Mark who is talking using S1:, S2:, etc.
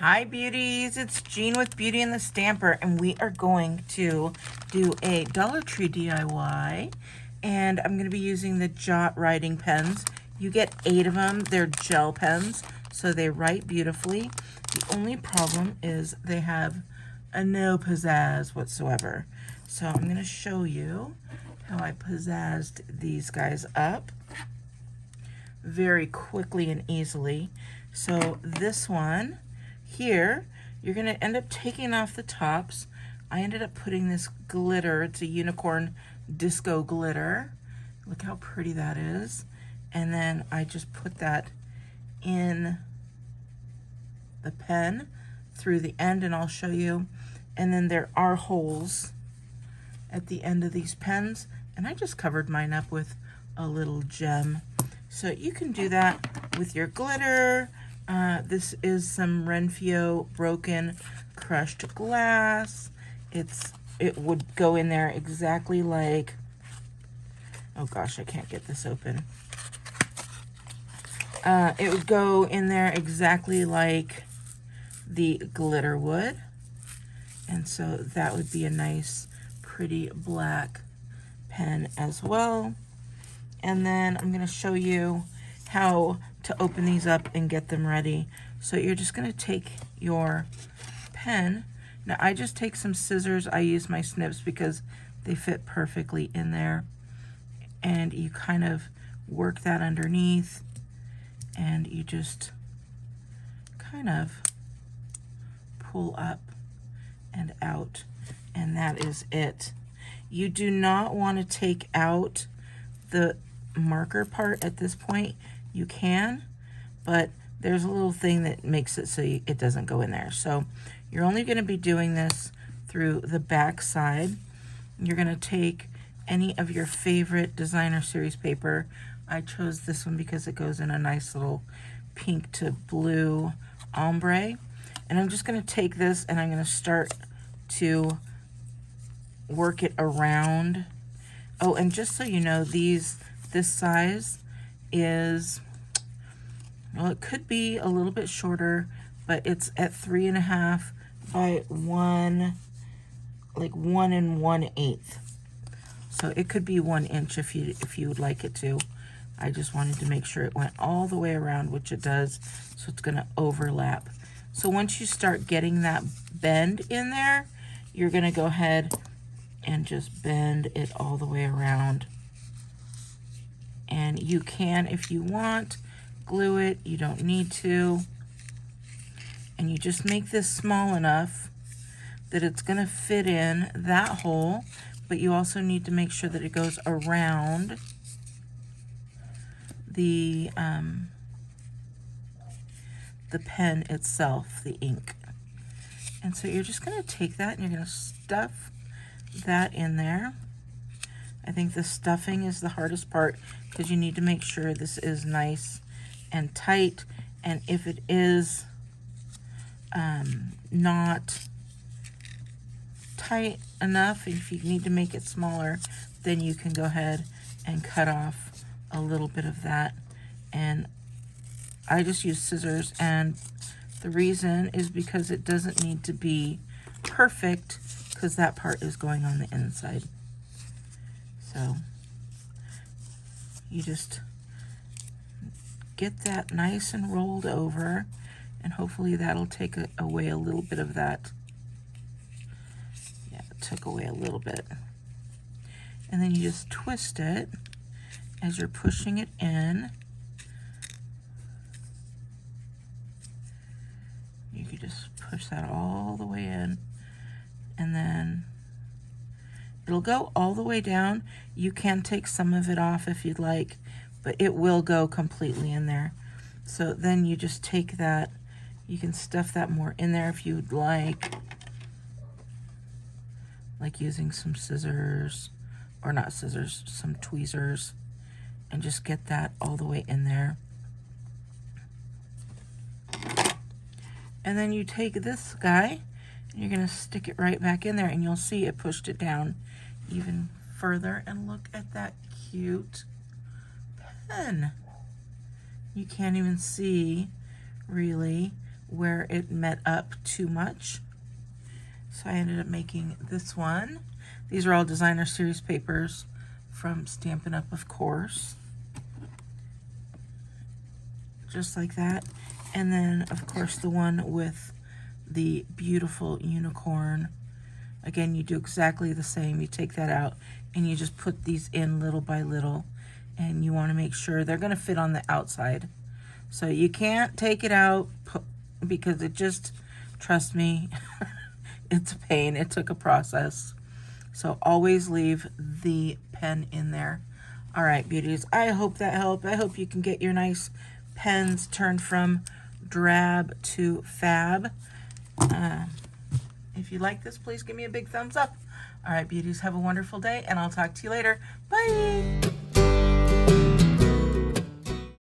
S1: Hi beauties, it's Jean with Beauty and the Stamper, and we are going to do a Dollar Tree DIY, and I'm going to be using the Jot writing pens. You get 8 of them. They're gel pens, so they write beautifully. The only problem is they have no pizzazz whatsoever. So I'm going to show you how I pizzazzed these guys up very quickly and easily. So this one here, you're going to end up taking off the tops. I ended up putting this glitter. It's a unicorn disco glitter. Look how pretty that is. And then I just put that in the pen through the end, and I'll show you. And then there are holes at the end of these pens, and I just covered mine up with a little gem. So you can do that with your glitter. This is some Renfio broken crushed glass. It would go in there exactly like, oh gosh, I can't get this open. It would go in there exactly like the glitter would. And so that would be a nice, pretty black pen as well. And then I'm going to show you how to open these up and get them ready. So you're just going to take your pen. Now I just take some scissors. I use my snips because they fit perfectly in there. And you kind of work that underneath, and you just kind of pull up and out, and that is it. You do not want to take out the marker part at this point. You can, but there's a little thing that makes it so it doesn't go in there. So you're only going to be doing this through the back side. You're going to take any of your favorite designer series paper. I chose this one because it goes in a nice little pink to blue ombre. And I'm just going to take this and I'm going to start to work it around. Oh, and just so you know, this size is, well, it could be a little bit shorter, but it's at 3.5 by 1, like 1 1/8. So it could be 1 inch if you would like it to. I just wanted to make sure it went all the way around, which it does, so it's going to overlap. So once you start getting that bend in there, you're going to go ahead and just bend it all the way around. And you can, if you want, glue it. You don't need to. And you just make this small enough that it's going to fit in that hole, but you also need to make sure that it goes around the pen itself, the ink. And so you're just going to take that and you're going to stuff that in there. I think the stuffing is the hardest part because you need to make sure this is nice and tight. And if it is not tight enough, if you need to make it smaller, then you can go ahead and cut off a little bit of that. And I just use scissors, and the reason is because it doesn't need to be perfect because that part is going on the inside. So you just get that nice and rolled over, and hopefully that'll take away a little bit of that. Yeah, it took away a little bit. And then you just twist it as you're pushing it in. You could just push that all the way in, and then it'll go all the way down. You can take some of it off if you'd like, but it will go completely in there. So then you just take that, you can stuff that more in there if you'd like using some scissors, or not scissors, some tweezers, and just get that all the way in there. And then you take this guy, and you're going to stick it right back in there, and you'll see it pushed it down even further. And look at that cute pen. You can't even see really where it met up too much. So I ended up making this one. These are all designer series papers from Stampin' Up, of course. Just like that. And then, of course, the one with the beautiful unicorn. Again, you do exactly the same. You take that out and you just put these in little by little. And you want to make sure they're going to fit on the outside. So you can't take it out because it just, trust me, it's a pain. It took a process. So always leave the pen in there. All right, beauties, I hope that helped. I hope you can get your nice pens turned from drab to fab. If you like this, please give me a big thumbs up. All right, beauties, have a wonderful day, and I'll talk to you later. Bye.